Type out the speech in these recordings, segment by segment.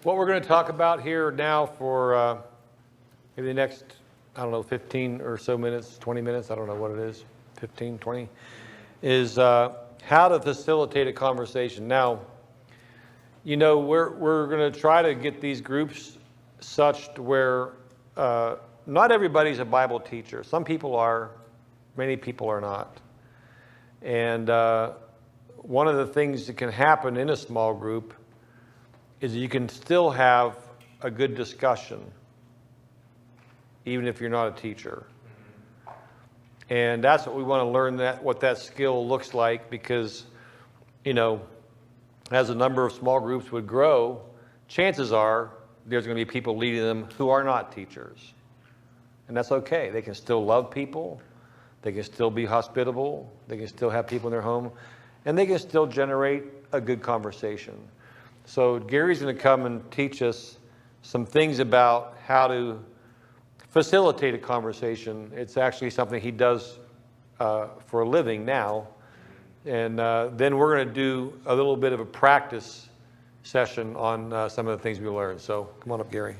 What we're going to talk about here now for maybe the next, I don't know, 15 or so minutes, 20 minutes, I don't know what it is, 15, 20, is how to facilitate a conversation. Now, you know, we're going to try to get these groups such to where not everybody's a Bible teacher. Some people are, many people are not. And one of the things that can happen in a small group is you can still have a good discussion, even if you're not a teacher. And that's what we want to learn, what that skill looks like, because, you know, as the number of small groups would grow, chances are there's going to be people leading them who are not teachers. And that's okay. They can still love people. They can still be hospitable. They can still have people in their home. And they can still generate a good conversation. So Gary's going to come and teach us some things about how to facilitate a conversation. It's actually something he does for a living now. And then we're going to do a little bit of a practice session on some of the things we learned. So come on up, Gary.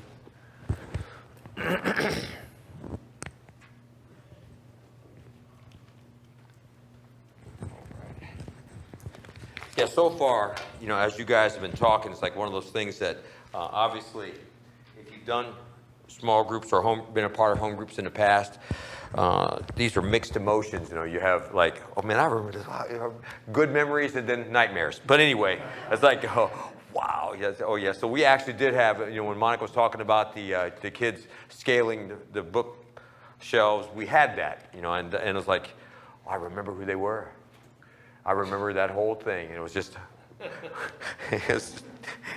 Yeah, so far, you know, as you guys have been talking, it's like one of those things that obviously, if you've done small groups or been a part of home groups in the past, these are mixed emotions. You know, you have like, oh man, I remember this, good memories and then nightmares. But anyway, it's like, oh, wow, yes, oh yeah. So we actually did have, you know, when Monica was talking about the kids scaling the book shelves, we had that, you know, and it was like, oh, I remember who they were. I remember that whole thing, and it was just,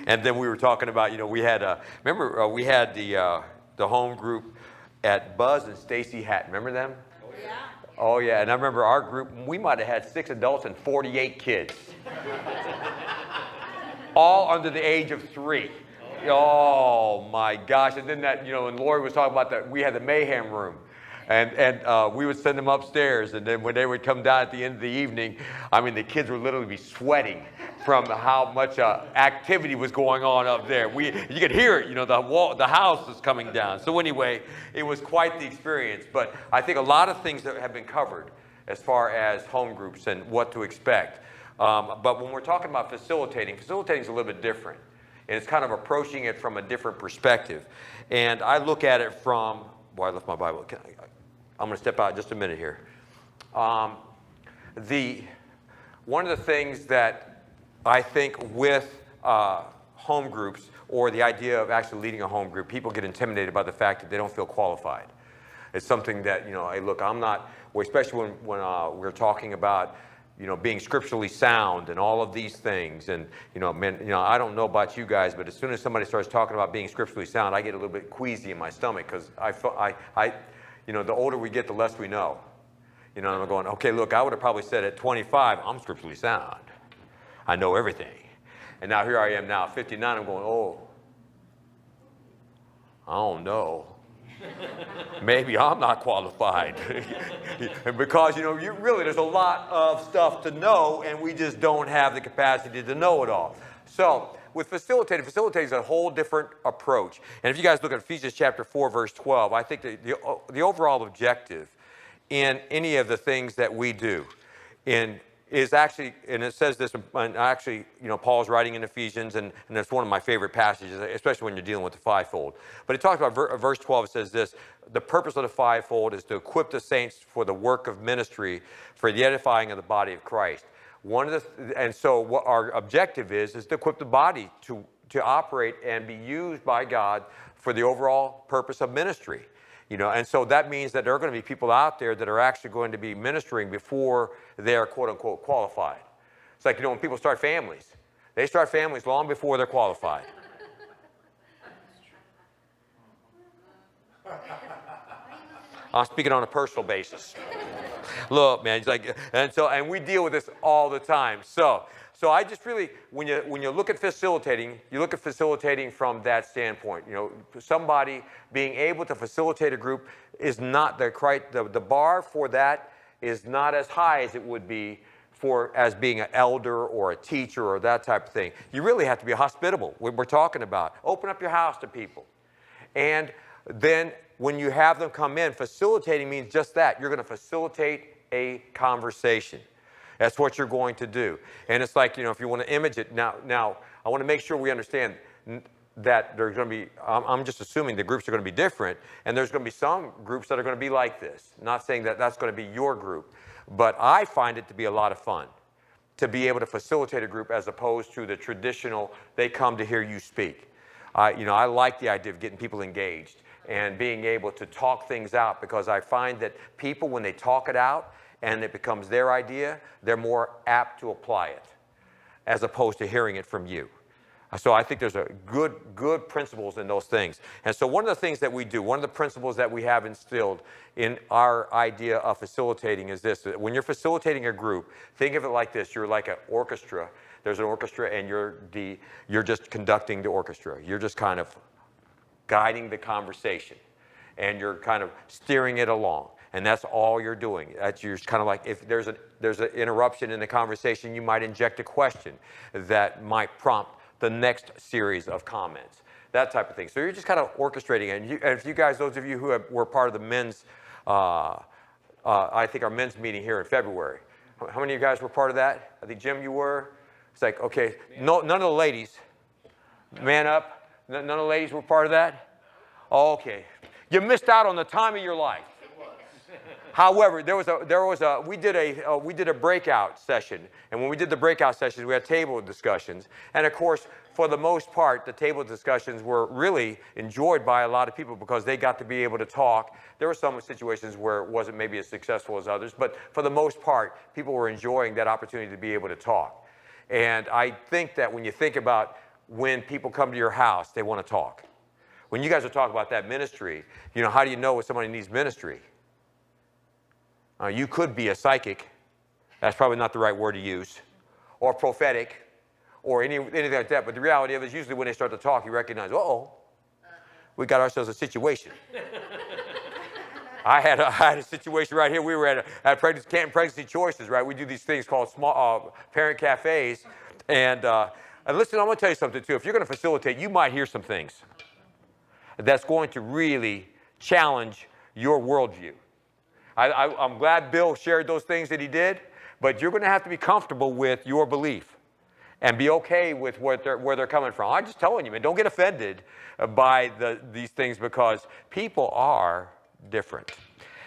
and then we were talking about, you know, we had, we had the home group at Buzz and Stacy Hatton. Remember them? Oh yeah. Oh yeah, and I remember our group, we might have had 6 adults and 48 kids. All under the age of 3. Oh my gosh, and then that, you know, and Lori was talking about that, we had the mayhem room. And we would send them upstairs, and then when they would come down at the end of the evening, I mean, the kids would literally be sweating from how much activity was going on up there. You could hear it, you know, the house is coming down. So anyway, it was quite the experience. But I think a lot of things that have been covered as far as home groups and what to expect. But when we're talking about facilitating is a little bit different. And it's kind of approaching it from a different perspective. And I look at it from, I left my Bible. I'm going to step out just a minute here. One of the things that I think with home groups, or the idea of actually leading a home group, people get intimidated by the fact that they don't feel qualified. It's something that, you know, hey, look, I'm not, well, especially when we're talking about, you know, being scripturally sound and all of these things. And, you know, man, you know, I don't know about you guys, but as soon as somebody starts talking about being scripturally sound, I get a little bit queasy in my stomach, because you know, the older we get, the less we know. You know, and I'm going, okay, look, I would have probably said at 25, I'm scripturally sound. I know everything. And now here I am now, 59, I'm going, oh, I don't know. Maybe I'm not qualified. Because, you know, there's a lot of stuff to know, and we just don't have the capacity to know it all. So with facilitating is a whole different approach. And if you guys look at Ephesians chapter 4, verse 12, I think the overall objective in any of the things that we do is actually, and it says this, and actually, you know, Paul's writing in Ephesians, and it's one of my favorite passages, especially when you're dealing with the fivefold. But it talks about, verse 12, it says this: the purpose of the fivefold is to equip the saints for the work of ministry, for the edifying of the body of Christ. And so what our objective is to equip the body to operate and be used by God for the overall purpose of ministry. You know, and so that means that there are going to be people out there that are actually going to be ministering before they're quote unquote qualified. It's like, you know, when people start families, they start families long before they're qualified. I'm speaking on a personal basis. Look, man, it's like, and we deal with this all the time. So I just really, when you look at facilitating, you look at facilitating from that standpoint. You know, somebody being able to facilitate a group is not the bar for that is not as high as it would be as being an elder or a teacher or that type of thing. You really have to be hospitable, what we're talking about. Open up your house to people. And then when you have them come in, facilitating means just that. You're going to facilitate a conversation. That's what you're going to do. And it's like, if you want to image it, now I want to make sure we understand that there's going to be, I'm just assuming the groups are going to be different, and there's going to be some groups that are going to be like this. Not saying that that's going to be your group, but I find it to be a lot of fun to be able to facilitate a group as opposed to the traditional, they come to hear you speak. I like the idea of getting people engaged and being able to talk things out, because I find that people, when they talk it out and it becomes their idea, they're more apt to apply it as opposed to hearing it from you. So I think there's a good principles in those things. And so one of the things that we do, one of the principles that we have instilled in our idea of facilitating is this: that when you're facilitating a group, think of it like this. You're like an orchestra. There's an orchestra, and you're just conducting the orchestra. You're just kind of guiding the conversation, and you're kind of steering it along. And that's all you're doing. You're kind of like, if there's an interruption in the conversation, you might inject a question that might prompt the next series of comments, that type of thing. So you're just kind of orchestrating it. And if you guys, those of you who were part of the men's, I think our men's meeting here in February, how many of you guys were part of that? I think, Jim, you were. It's like, okay, no, none of the ladies, man up, none of the ladies were part of that? Oh, okay. You missed out on the time of your life. However, we did a breakout session, and when we did the breakout sessions, we had table discussions, and of course, for the most part, the table discussions were really enjoyed by a lot of people because they got to be able to talk. There were some situations where it wasn't maybe as successful as others, but for the most part, people were enjoying that opportunity to be able to talk. And I think that when you think about when people come to your house, they want to talk. When you guys are talking about that ministry, how do you know when somebody needs ministry? You could be a psychic. That's probably not the right word to use. Or prophetic, or anything like that. But the reality of it is usually when they start to talk, you recognize, uh-oh, we got ourselves a situation. I had a situation right here. We were at Canton Pregnancy Choices, right? We do these things called small parent cafes. And listen, I'm going to tell you something, too. If you're going to facilitate, you might hear some things that's going to really challenge your worldview. I'm glad Bill shared those things that he did, but you're going to have to be comfortable with your belief and be okay with where they're coming from. I'm just telling you, man, don't get offended by these things because people are different.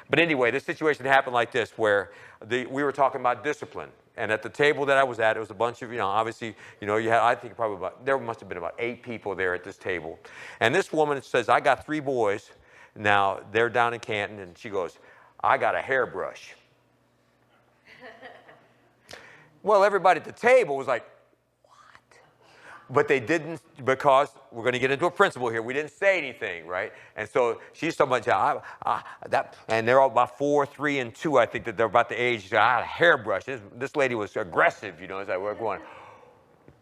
But anyway, this situation happened like this, where we were talking about discipline. And at the table that I was at, it was a bunch of, obviously, you had, I think there must have been about 8 people there at this table. And this woman says, I got 3 boys. Now, they're down in Canton, and she goes, I got a hairbrush. Well, everybody at the table was like, what? But they didn't, because we're going to get into a principle here. We didn't say anything, right? And so she's talking about, and they're all about 4, 3, and 2, I think that they're about the age. She said, I had a hairbrush. This lady was aggressive, It's like we're going,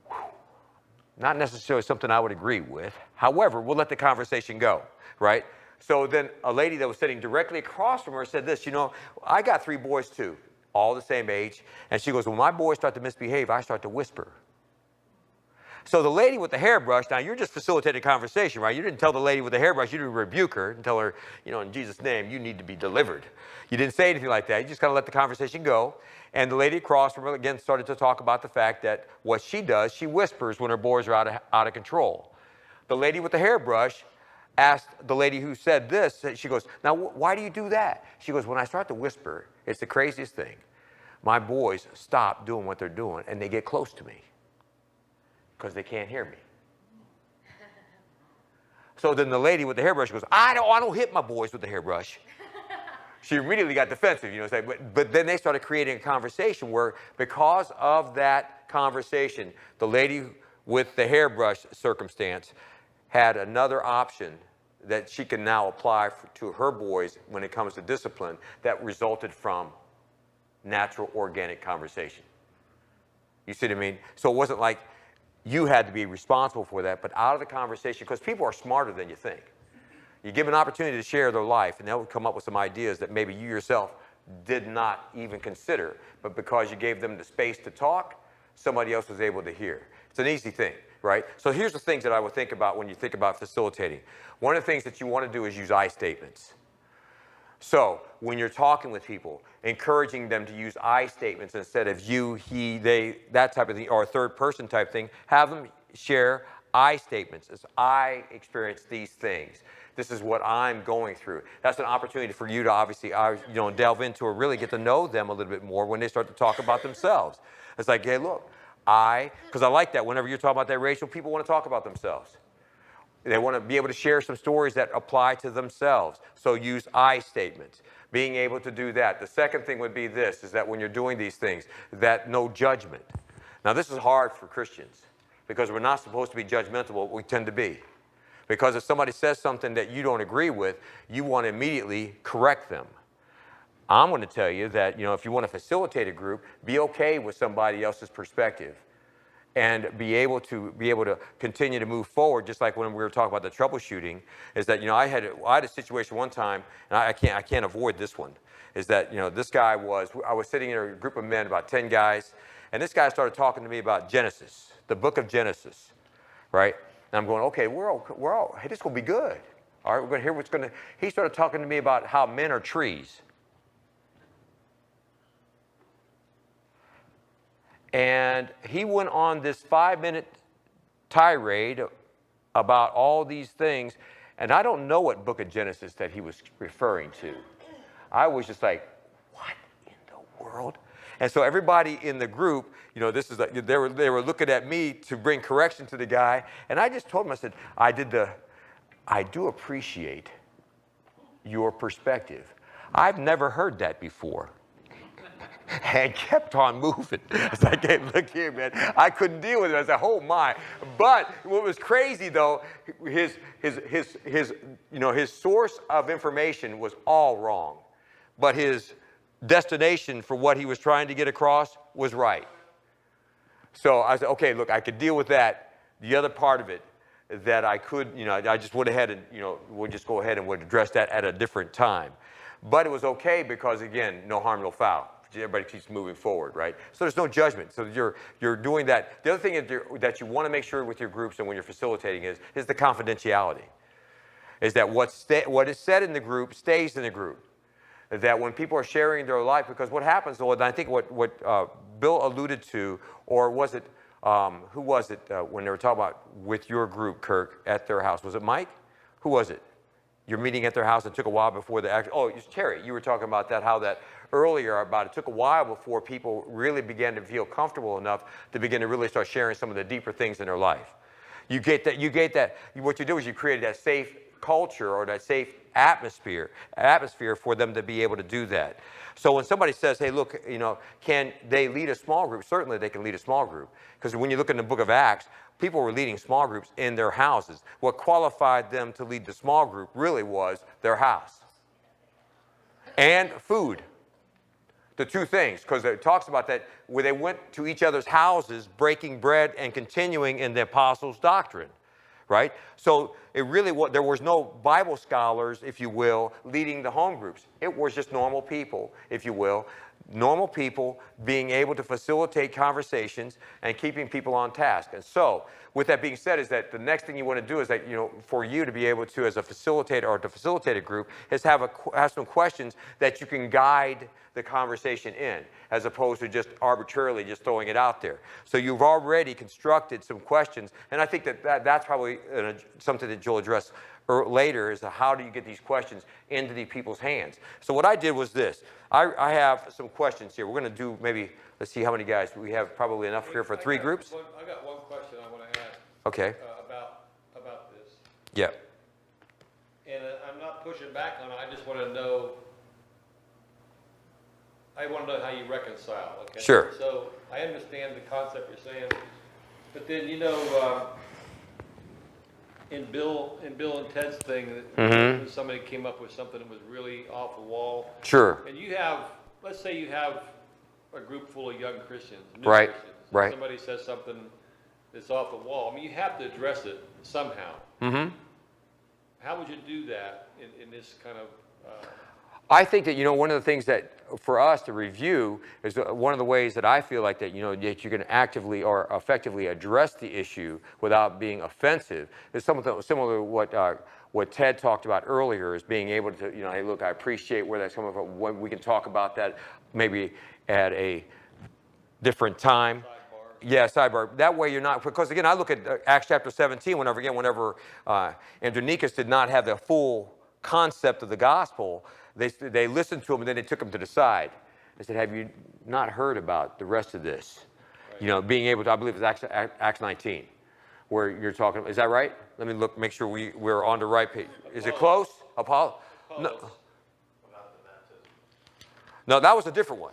whew. Not necessarily something I would agree with. However, we'll let the conversation go, right? So then a lady that was sitting directly across from her said this, I got 3 boys too, all the same age. And she goes, when my boys start to misbehave, I start to whisper. So the lady with the hairbrush, now you're just facilitating conversation, right? You didn't tell the lady with the hairbrush, you didn't rebuke her and tell her, in Jesus' name, you need to be delivered. You didn't say anything like that. You just kind of let the conversation go. And the lady across from her, again, started to talk about the fact that what she does, she whispers when her boys are out of control. The lady with the hairbrush asked the lady who said this, she goes, now why do you do that? She goes, when I start to whisper, it's the craziest thing. My boys stop doing what they're doing and they get close to me because they can't hear me. So then the lady with the hairbrush goes, I don't hit my boys with the hairbrush. She immediately got defensive, but then they started creating a conversation where, because of that conversation, the lady with the hairbrush circumstance had another option that she can now apply to her boys when it comes to discipline that resulted from natural, organic conversation. You see what I mean? So it wasn't like you had to be responsible for that, but out of the conversation, because people are smarter than you think. You give them an opportunity to share their life, and they'll come up with some ideas that maybe you yourself did not even consider. But because you gave them the space to talk, somebody else was able to hear. It's an easy thing, right? So here's the things that I would think about when you think about facilitating. One of the things that you want to do is use I statements. So when you're talking with people, encouraging them to use I statements instead of you, he, they, that type of thing, or a third person type thing, have them share I statements. As I experience these things. This is what I'm going through. That's an opportunity for you to obviously, delve into or really get to know them a little bit more when they start to talk about themselves. It's like, hey, look, because I like that. Whenever you're talking about that, Rachel, people want to talk about themselves. They want to be able to share some stories that apply to themselves. So use I statements, being able to do that. The second thing would be this, is that when you're doing these things, that no judgment. Now, this is hard for Christians because we're not supposed to be judgmental, but we tend to be. Because if somebody says something that you don't agree with, you want to immediately correct them. I'm going to tell you that, if you want to facilitate a group, be okay with somebody else's perspective and be able to continue to move forward, just like when we were talking about the troubleshooting, is that, I had a situation one time, and I can't avoid this one, is that, I was sitting in a group of men, about 10 guys, and this guy started talking to me about Genesis, the book of Genesis, right? And I'm going, okay, hey, this is going to be good. All right, we're going to hear what's going to, he started talking to me about how men are trees. And he went on this 5-minute tirade about all these things. And I don't know what book of Genesis that he was referring to. I was just like, what in the world? And so everybody in the group, they were looking at me to bring correction to the guy. And I just told him, I said, I do appreciate your perspective. I've never heard that before. And kept on moving. It's like, hey, look here, man. I couldn't deal with it. I said, oh my. But what was crazy though, his source of information was all wrong. But his destination for what he was trying to get across was right. So I said, okay, look, I could deal with that. The other part of it that I could, I just went ahead and, we'll just go ahead and we'll address that at a different time. But it was okay because, again, no harm, no foul. Everybody keeps moving forward, right? So there's no judgment. So you're doing that. The other thing that you want to make sure with your groups and when you're facilitating is the confidentiality. Is that what is said in the group stays in the group. That when people are sharing their life, because what happens, and I think what Bill alluded to, or was it, who was it when they were talking about with your group, Kirk, at their house? Was it Mike? Who was it? You're meeting at their house and it took a while before the action. Oh, it was Terry. You were talking about that, how that earlier about it took a while before people really began to feel comfortable enough to begin to really start sharing some of the deeper things in their life. You get that, what you do is you create that safe culture or that safe atmosphere for them to be able to do that. So when somebody says, hey, look, can they lead a small group? Certainly they can lead a small group. Because when you look in the book of Acts, people were leading small groups in their houses. What qualified them to lead the small group really was their house and food. The two things, because it talks about that where they went to each other's houses, breaking bread and continuing in the apostles' doctrine, right? So it really there was no Bible scholars, if you will, leading the home groups. It was just normal people, if you will, normal people being able to facilitate conversations and keeping people on task. And so, with that being said, is that the next thing you want to do is that, for you to be able to, as a facilitator or to facilitate a group, is have some questions that you can guide the conversation in, as opposed to just arbitrarily just throwing it out there. So you've already constructed some questions, and I think that's probably something that you'll address later, is how do you get these questions into the people's hands. So what I did was this. I have some questions here. We're going to do maybe, let's see how many guys. We have probably enough here for 3 groups. I got one question I want to ask. Okay. About this. Yeah. And I'm not pushing back on it. I just want to know. I want to know how you reconcile. Okay. Sure. So I understand the concept you're saying, but then in Bill and Ted's thing, somebody came up with something that was really off the wall. Sure. And let's say you have a group full of young Christians, new right. Christians. Right. Somebody says something that's off the wall. I mean, you have to address it somehow. Mm-hmm. How would you do that in this kind of? I think that, one of the things that for us to review is one of the ways that I feel like that, that you can actively or effectively address the issue without being offensive is something similar to what Ted talked about earlier, is being able to, hey, look, I appreciate where that's coming from. When we can talk about that maybe at a different time. Yeah, sidebar. That way you're not, because again, I look at Acts chapter 17, whenever Andronicus did not have the full concept of the gospel, they listened to him and then they took him to the side. They said, have you not heard about the rest of this? Right. Being able to, I believe it's Acts 19, where you're talking, is that right? Let me look, make sure we're on the right page. Is it close? Apollos? No. No, that was a different one.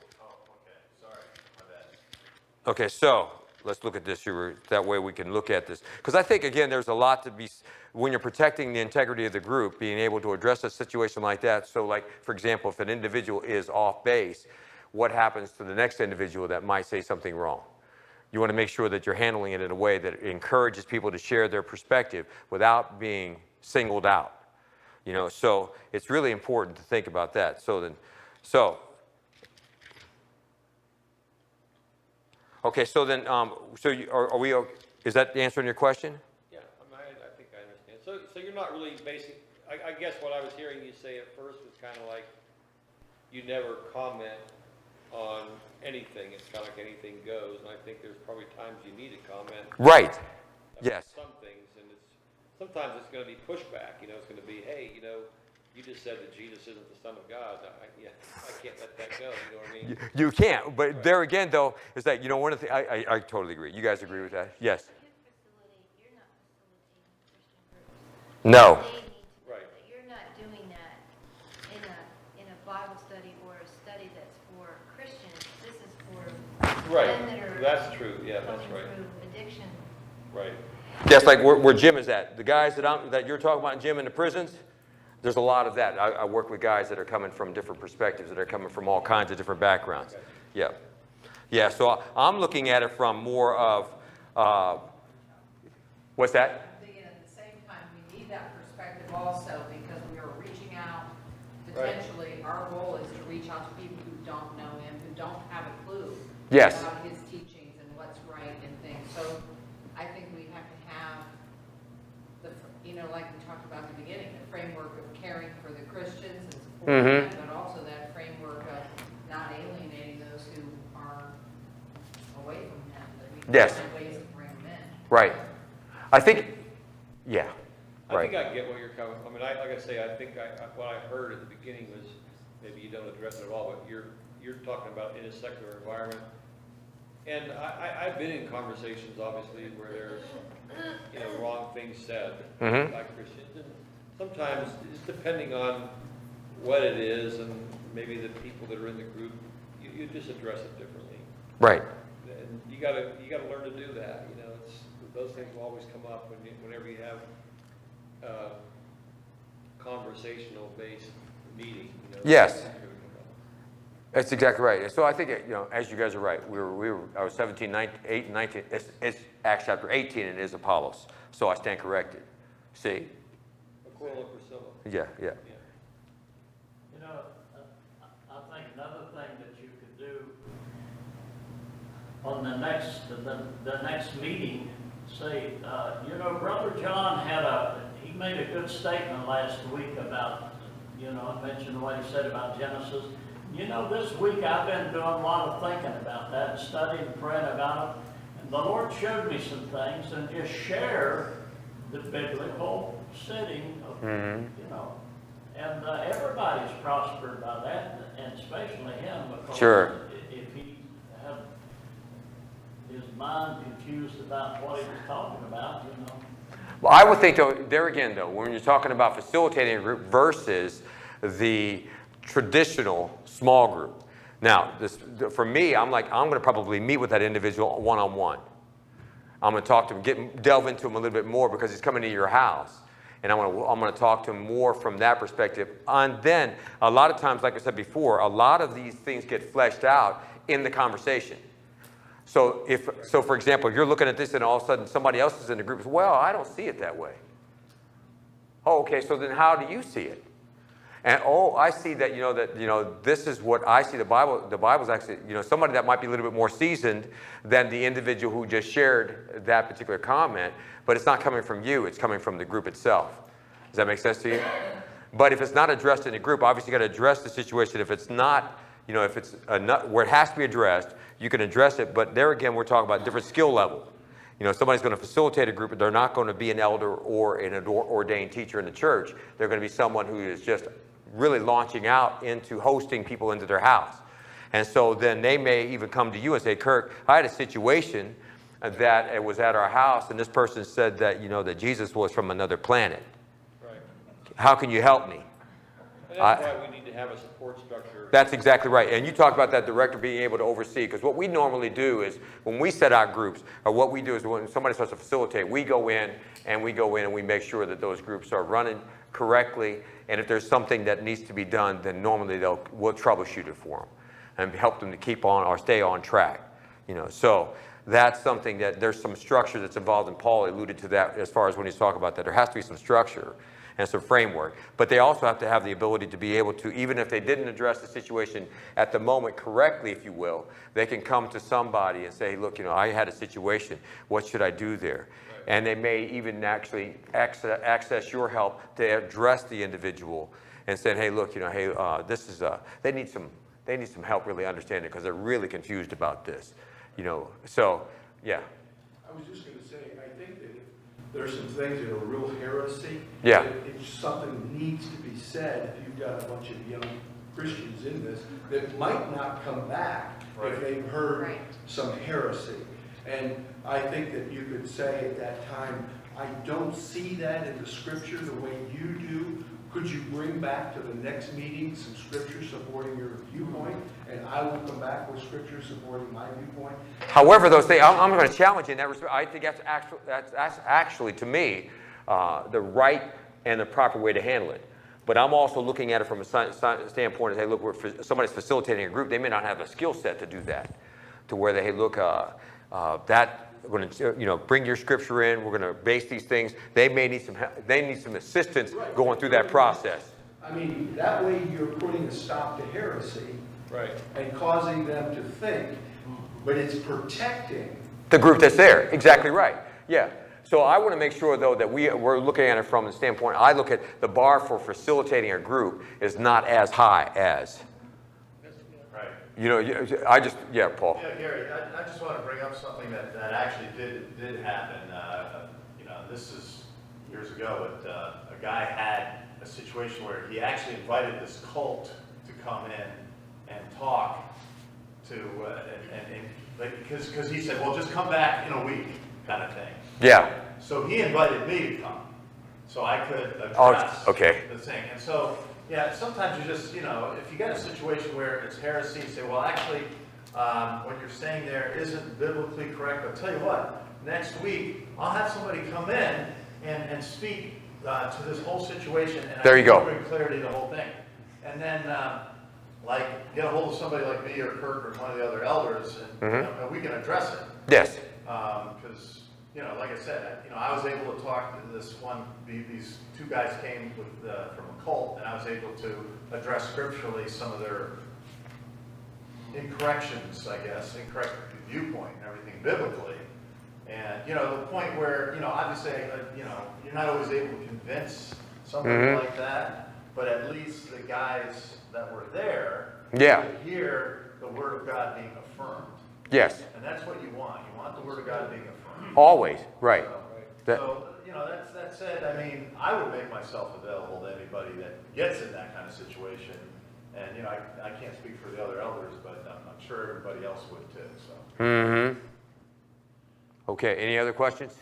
Okay, so let's look at this here. That way we can look at this. Because I think, again, there's a lot to be, when you're protecting the integrity of the group, being able to address a situation like that. So like, for example, if an individual is off base, what happens to the next individual that might say something wrong? You want to make sure that you're handling it in a way that encourages people to share their perspective without being singled out. So it's really important to think about that. Okay, so then, are we? Is that answering your question? Yeah, I think I understand. So you're not really basing. I guess what I was hearing you say at first was kind of like you never comment on anything. It's kind of like anything goes, and I think there's probably times you need to comment. Right. Yes. Some things, and sometimes it's going to be pushback. It's going to be, hey, you just said that Jesus isn't the Son of God. I can't let that go. You know what I mean? You can't. But right. There again, though, is that, one of the things, I totally agree. You guys agree with that? Yes. You're not facilitating Christian groups. No. Right. You're not doing that in a Bible study or a study that's for Christians. This is for men that are that's true. Yeah, that's right. Through addiction. Right. That's like where Jim is at. The guys that you're talking about, Jim, in the prisons, there's a lot of that. I work with guys that are coming from different perspectives, that are coming from all kinds of different backgrounds. Okay. Yeah. Yeah, so I'm looking at it from more of, what's that? At the same time, we need that perspective also because we are reaching out. Potentially, our goal is to reach out to people who don't know him, who don't have a clue yes. about his teachings and what's right and things. So I think we have to have like we talked about at the beginning, the framework of caring for the Christians and supporting them, but also that framework of not alienating those who are away from him, that we can find ways to bring them in. Right. I think, yeah. I think I get what you're coming from. I mean, like I say, I think what I heard at the beginning was, maybe you don't address it at all, but you're talking about in a secular environment. And I've been in conversations, obviously, where there's, wrong things said by Christians. And sometimes, it's depending on what it is and maybe the people that are in the group, you just address it differently. Right. And you gotta learn to do that. Those things will always come up whenever you have conversational-based meeting. Yes. That's exactly right. So I think, as you guys are right, I was 17, 8, 19. It's Acts chapter 18, and it is Apollos. So I stand corrected. See? Aquila and Priscilla. Yeah. I think another thing that you could do on the next meeting, say, Brother John he made a good statement last week about, I mentioned what he said about Genesis. This week I've been doing a lot of thinking about that and studying and praying about it. And the Lord showed me some things, and just share the biblical setting of, and everybody's prospered by that, and especially him, because if he had his mind confused about what he was talking about, Well, I would think, there again, when you're talking about facilitating a group versus the traditional small group. Now, for me, I'm going to probably meet with that individual one-on-one. I'm going to talk to him, delve into him a little bit more because he's coming to your house. And I'm going to talk to him more from that perspective. And then, a lot of times, like I said before, a lot of these things get fleshed out in the conversation. So, for example, if you're looking at this and all of a sudden somebody else is in the group, well, I don't see it that way. Oh, okay, so then how do you see it? And I see that, this is what I see. The Bible's actually, somebody that might be a little bit more seasoned than the individual who just shared that particular comment, but it's not coming from you, it's coming from the group itself. Does that make sense to you? But if it's not addressed in the group, obviously you got to address the situation. If it's not, if it's where it has to be addressed, you can address it. But there again, we're talking about different skill level. Somebody's going to facilitate a group, but they're not going to be an elder or an ordained teacher in the church. They're going to be someone who is just really launching out into hosting people into their house. And so then they may even come to you and say, Kirk, I had a situation that it was at our house, and this person said that, that Jesus was from another planet. Right. How can you help me? And that's why we need to have a support structure. That's exactly right. And you talk about that director being able to oversee, because what we normally do is when we set out groups, or what we do is when somebody starts to facilitate, we go in and we make sure that those groups are running correctly. And if there's something that needs to be done, then normally we'll troubleshoot it for them and help them to keep on or stay on track. So that's something that there's some structure that's involved, and Paul alluded to that as far as when he's talking about that. There has to be some structure and some framework. But they also have to have the ability to be able to, even if they didn't address the situation at the moment correctly, if you will, they can come to somebody and say, look, I had a situation. What should I do there? Right. And they may even actually access your help to address the individual and say, hey, look, this is they need some help really understanding, because they're really confused about this. So yeah. I was just going to say, I think that if there's some things that are real heresy, yeah, if something needs to be said, if you've got a bunch of young Christians in this that might not come back if they've heard some heresy. And I think that you could say at that time, I don't see that in the scripture the way you do. Could you bring back to the next meeting some scripture supporting your viewpoint? And I will come back with scripture supporting my viewpoint. However, those things, I'm going to challenge you in that respect. I think that's actually to me, the right and the proper way to handle it. But I'm also looking at it from a standpoint of, hey, look, somebody's facilitating a group. They may not have a skill set to do that, to where they, hey, look, we're going to, bring your scripture in. We're going to base these things. They may need some help. They need some assistance going through that process. I mean, that way you're putting a stop to heresy, and causing them to think, but it's protecting the group that's there. Exactly right. Yeah. So I want to make sure, though, that we're looking at it from the standpoint. I look at the bar for facilitating a group is not as high as. Paul. Yeah, Gary, I just want to bring up something that actually did happen. This is years ago, but a guy had a situation where he actually invited this cult to come in and talk to, because he said, well, just come back in a week, kind of thing. Yeah. So he invited me to come, so I could address the thing. And so, yeah, sometimes you just, if you get a situation where it's heresy, you say, well, actually, what you're saying there isn't biblically correct. I'll tell you what, next week, I'll have somebody come in and speak to this whole situation. And there you go. Bring clarity to the whole thing. And then, get a hold of somebody like me or Kirk or one of the other elders, and we can address it. Yes. Because, like I said, I was able to talk to these two guys came from a cult, and I was able to address scripturally some of their incorrections, I guess, incorrect viewpoint and everything biblically. And, the point where, obviously, you're not always able to convince somebody like that, but at least the guys that were there could hear the Word of God being affirmed. Yes. And that's what you want. You want the Word of God being affirmed. Always, right. So, that said, I mean, I would make myself available to anybody that gets in that kind of situation. And, I can't speak for the other elders, but I'm sure everybody else would too, so. Mm-hmm. Okay, any other questions?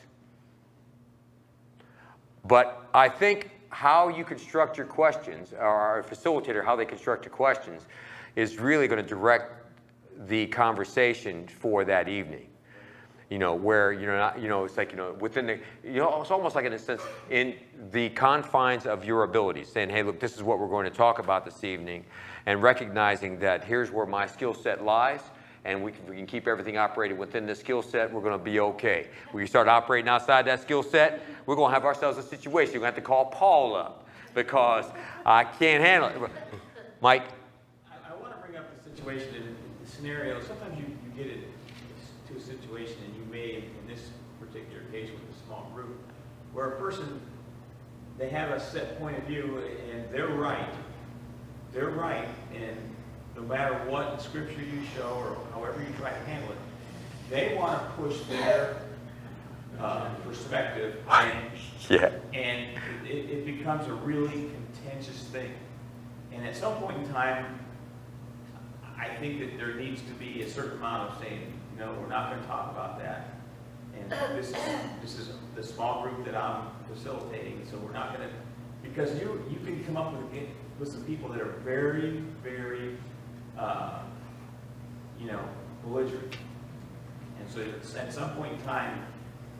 But I think how you construct your questions, or our facilitator, how they construct your questions, is really going to direct the conversation for that evening. Where you're not, it's like, within the, it's almost like in a sense, in the confines of your abilities, saying, hey, look, this is what we're going to talk about this evening, and recognizing that here's where my skill set lies, and we can keep everything operating within this skill set, we're going to be okay. When you start operating outside that skill set, we're going to have ourselves a situation. We're going to have to call Paul up. because I can't handle it. Mike? I want to bring up the situation in the scenario. Sometimes you get it to a situation, and you may, in this particular case with a small group, where a person, they have a set point of view, and they're right. They're right, and no matter what scripture you show or however you try to handle it, they want to push their perspective, and it becomes a really contentious thing. And at some point in time, I think that there needs to be a certain amount of saying, no, we're not going to talk about that. And this is the small group that I'm facilitating, so we're not going to, because you can come up with some people that are very, very, belligerent. And so at some point in time,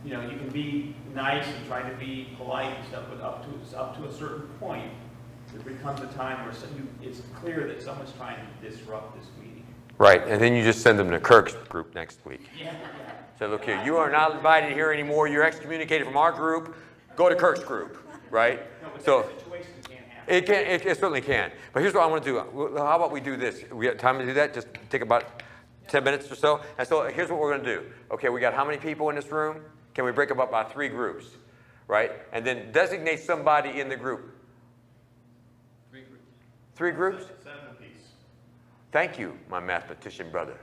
you can be nice and try to be polite and stuff, but up to a certain point, there becomes a time where it's clear that someone's trying to disrupt this meeting. Right, and then you just send them to Kirk's group next week. Yeah. So look here, you are not invited here anymore. You're excommunicated from our group. Go to Kirk's group, right? No, but So that situation can't happen. it certainly can. But here's what I want to do. How about we do this? We have time to do that? Just take about 10 minutes or so. And so here's what we're going to do. Okay, we got how many people in this room? Can we break them up by 3 groups, right? And then designate somebody in the group. 3 groups? 7 apiece. Thank you, my mathematician brother.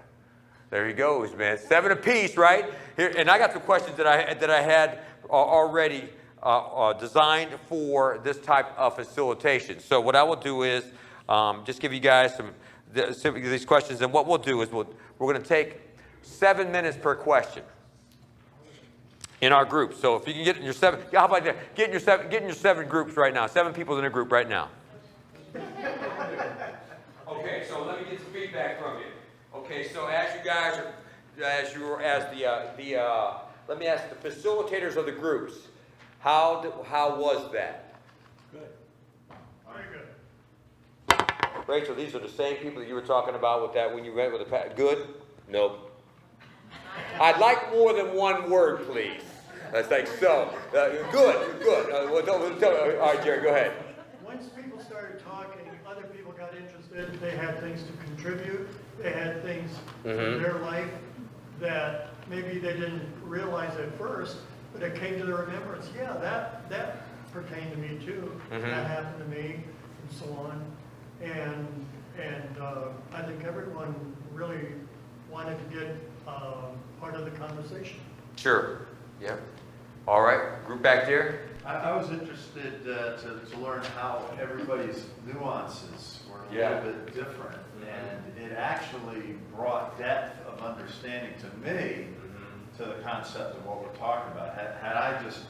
There he goes, man. 7 apiece, right? Here, and I got some questions that I had already designed for this type of facilitation. So what I will do is just give you guys some these questions, and what we'll do is we're going to take 7 minutes per question in our group. So if you can get in your 7, how about that? Get in your 7 groups right now. 7 people in a group right now. Okay, so let me get some feedback from you. Okay, so as you guys are, let me ask the facilitators of the groups, how was that? Good. Very good. Rachel, these are the same people that you were talking about with that when you went with the good? Nope. I'd like more than one word, please. That's like so. Good. All right, Jerry, go ahead. Once people started talking, other people got interested, they had things to contribute, they had things in their life that maybe they didn't realize at first, but it came to their remembrance. Yeah, that pertained to me too. That happened to me, and so on. And I think everyone really wanted to get part of the conversation. Sure. Yeah. All right. Group back there. I was interested to learn how everybody's nuances were a Yeah. little bit different. And it actually brought depth of understanding to me to the concept of what we're talking about. Had I just,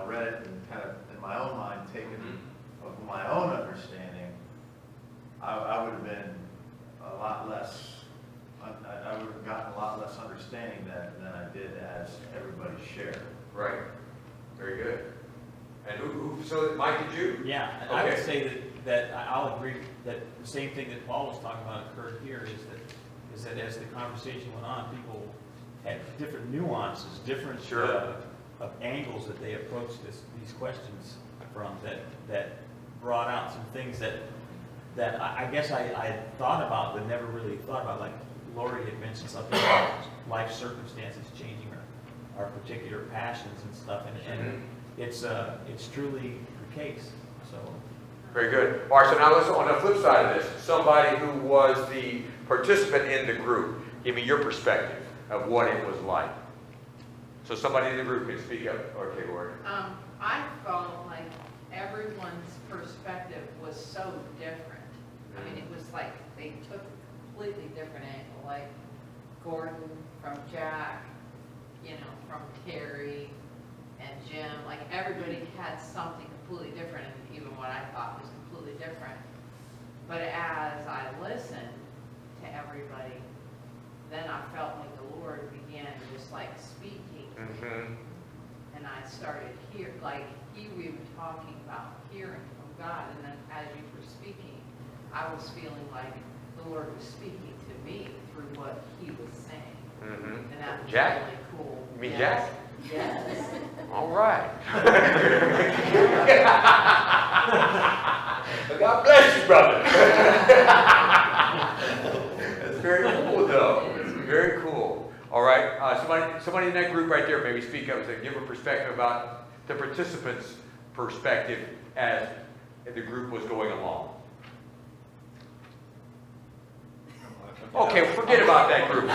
read it and kind of in my own mind taken of my own understanding, I would have been a lot less, I would have gotten a lot less understanding than I did as everybody shared. Right. Very good. And so Mike, did you? Yeah, I would say that I'll agree that the same thing that Paul was talking about occurred here is that as the conversation went on, people had different nuances, different of angles that they approached these questions from that brought out some things that I guess I thought about but never really thought about. Like Lori had mentioned something about life circumstances changing our particular passions and stuff, and it's truly the case. So. Very good. All right, so now let's, on the flip side of this, somebody who was the participant in the group, give me your perspective of what it was like. So somebody in the group can speak up. Okay, Lori. I felt like everyone's perspective was so different. I mean, it was like they took a completely different angle, like Gordon from Jack, from Terry and Jim, like everybody had something completely different, and even what I thought was completely different. But as I listened to everybody, then I felt like the Lord began just like speaking to me. And I started we were talking about hearing from God, and then as you were speaking, I was feeling like the Lord was speaking to me through what He was saying. And that was Jack? really cool. You mean Yes. Jack? Yes. All right. here, maybe speak up and give a perspective about the participants' perspective as the group was going along. Okay, forget about that group.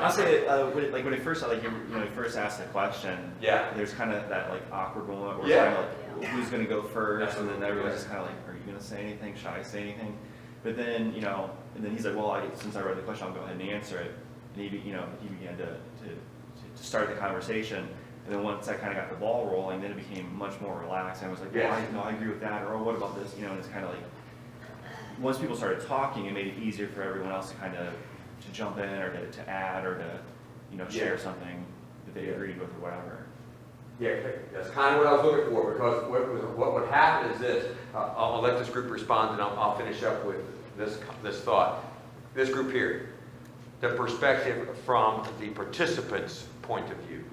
I'll say, when it first, like, you first asked the question, Yeah. there's kind of that, like, awkward moment where Yeah. it's kind of like, who's going to go first, and then Absolutely, everyone's yeah. just kind of like, are you going to say anything? Should I say anything? But then, and then he's like, well, since I read the question, I'll go ahead and answer it. And he began to start the conversation. And then once I kind of got the ball rolling, then it became much more relaxed. And I was like, Yes. well, I agree with that, or what about this? And it's kind of like, once people started talking, it made it easier for everyone else to kind of to jump in or to add or to share something that they agreed with or whatever. Yeah, that's kind of what I was looking for, because what would happen is this. I'll let this group respond, and I'll finish up with this thought. This group here, the perspective from the participants' point of view.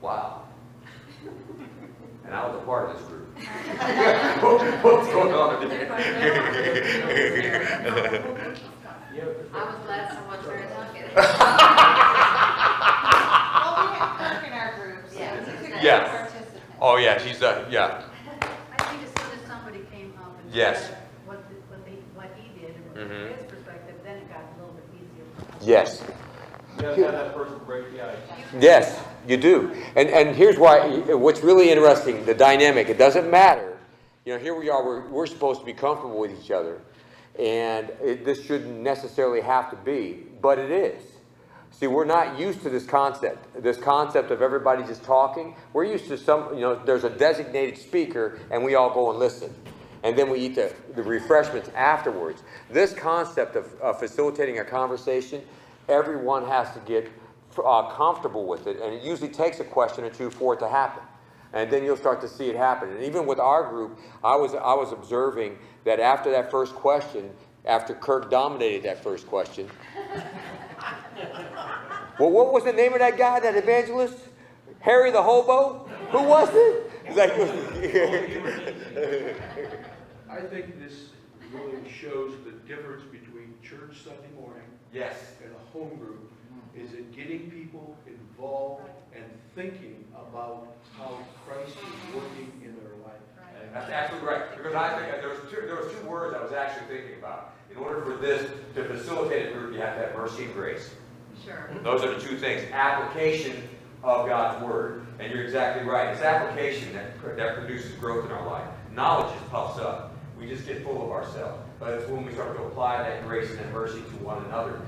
Wow. And I was a part of this group. What's going on today? I was glad someone started talking. Well, we have Kirk in our group, so he's a good Yeah. participant. Oh, yeah, she's, yeah. I think as soon as somebody came up and Yes. said what he did, and Mhm. his perspective, then it got a little bit easier. Yes. You gotta have that person break the ice. Yes, you do. And here's why, what's really interesting, the dynamic, it doesn't matter. Here we are, we're supposed to be comfortable with each other. And this shouldn't necessarily have to be, but it is. See, we're not used to this concept of everybody just talking. We're used to there's a designated speaker and we all go and listen. And then we eat the refreshments afterwards. This concept of facilitating a conversation, everyone has to get comfortable with it, and it usually takes a question or two for it to happen. And then you'll start to see it happen. And even with our group, I was observing that after that first question, after Kirk dominated that first question, well, what was the name of that guy, that evangelist? Harry the Hobo? Who was it? It's like, I think this really shows the difference between church Sunday morning yes. and a home group, is in getting people involved and thinking about how Christ is working in their life. That's absolutely right. Because I think there was two words I was actually thinking about. In order for this to facilitate a group, you have to have mercy and grace. Sure. Those are the two things. Application of God's word. And you're exactly right. It's application that produces growth in our life. Knowledge just puffs up. We just get full of ourselves. But it's when we start to apply that grace and that mercy to one another,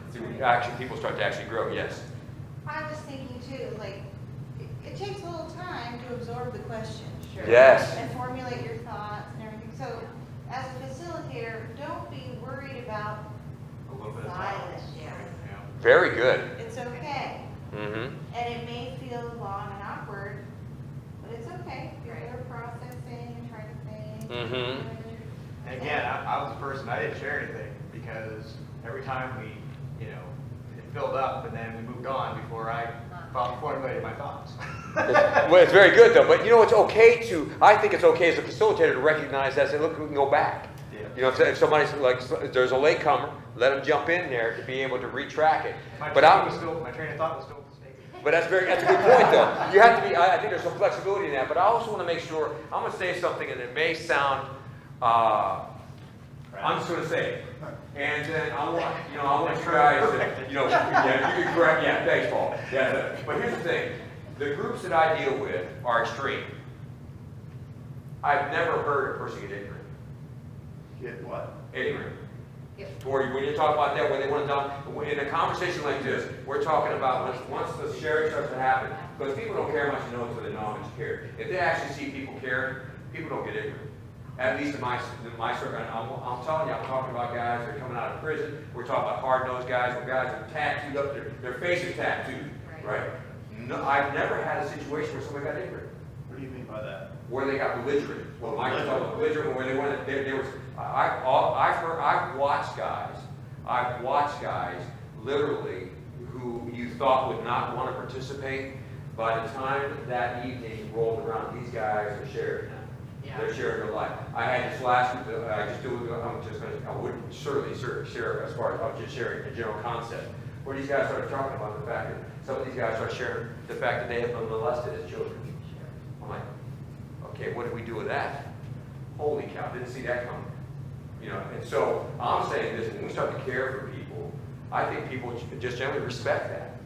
people start to actually grow. Yes? I was thinking too, like, it takes a little time to absorb the question. Sure. Yes. And formulate your thoughts and everything. So, as a facilitator, don't be worried about A little bit of silence. Yeah. Very good. It's okay. Mm-hmm. And it may feel long and awkward, but it's okay. People are processing and trying to think. Mm-hmm. And again, I was the person, I didn't share anything, because every time it filled up, and then we moved on before I formulated my thoughts. Well, it's very good though. But I think it's okay as a facilitator to recognize that and say, look, we can go back. Yeah. If somebody's like, there's a latecomer, let them jump in there to be able to retrack it. My But train of thought was still mistaken. But that's a good point though. You have to be, I think there's some flexibility in that, but I also want to make sure, I'm going to say something and it may sound, I'm just going to say it. And then I want you guys to, you can correct, thanks Paul. Yeah, but here's the thing, the groups that I deal with are extreme. I've never heard a person get ignorant. Get what? Ignorant. Or when you talk about that, when they want to done, in a conversation like this, we're talking about once the sharing starts to happen, because people don't care much until they know how much you care. If they actually see people caring, people don't get ignorant. At least in my circle, I'm telling you, I'm talking about guys that are coming out of prison. We're talking about hard-nosed guys, or guys that are tattooed up, their face is tattooed, right? No, I've never had a situation where somebody got ignorant. What do you mean by that? Where they got belligerent. Well, Michael talked about belligerent, where they wanted, there was, I've watched guys literally who you thought would not want to participate. By the time that evening rolled around, these guys are sharing now. Yeah. They're sharing their life. I had this last week, I wouldn't certainly share as far as, I'm just sharing a general concept. where these guys started talking about the fact that some of these guys started sharing the fact that they have been molested as children. I'm like, okay, what do we do with that? Holy cow, didn't see that coming. You know, and so I'm saying this, when we start to care for people, I think people just generally respect that.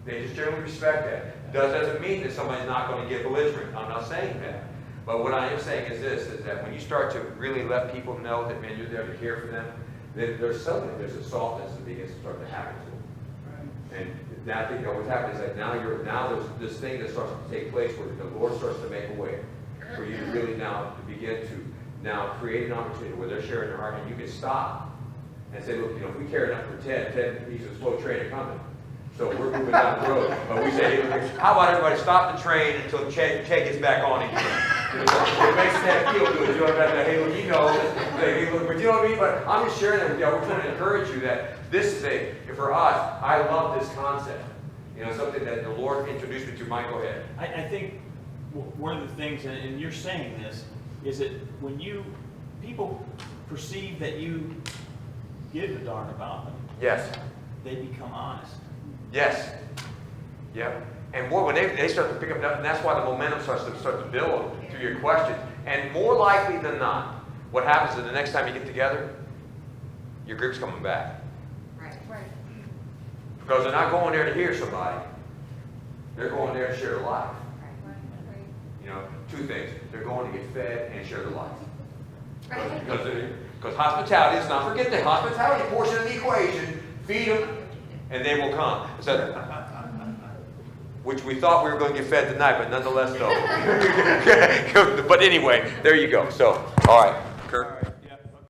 They just generally respect that. Doesn't mean that somebody's not going to get belligerent. I'm not saying that. But what I am saying is this, is that when you start to really let people know that, man, you're there to care for them, then there's a softness that begins to start to happen to them. And now I think that what's happening is that now there's this thing that starts to take place where the Lord starts to make a way for you to really now to begin to now create an opportunity where they're sharing their heart, and you can stop and say, look, you know, if we care enough for Ted, he's a slow train coming. So we're moving down the road. But we say, hey, how about everybody stop the train until Ted gets back on again? It makes Ted feel good. You know what I mean? Hey, look, he knows. Hey, look, but you know what I mean? But I'm just sharing that with you. We're trying to encourage you that this is for us, I love this concept. You know, something that the Lord introduced me to. Mike, go ahead. I think one of the things, and you're saying this, is that when people perceive that you give a darn about them, Yes. they become honest. Yes. Yep. And boy, when they start to pick up that, and that's why the momentum starts to build to your question. And more likely than not, what happens is the next time you get together, your group's coming back. Right. Because they're not going there to hear somebody. They're going there to share their life. You know, two things. They're going to get fed and share their life. Because hospitality, let's not forget the hospitality portion of the equation. Feed them, and they will come. So, which we thought we were going to get fed tonight, but nonetheless, no. But anyway, there you go. So, all right.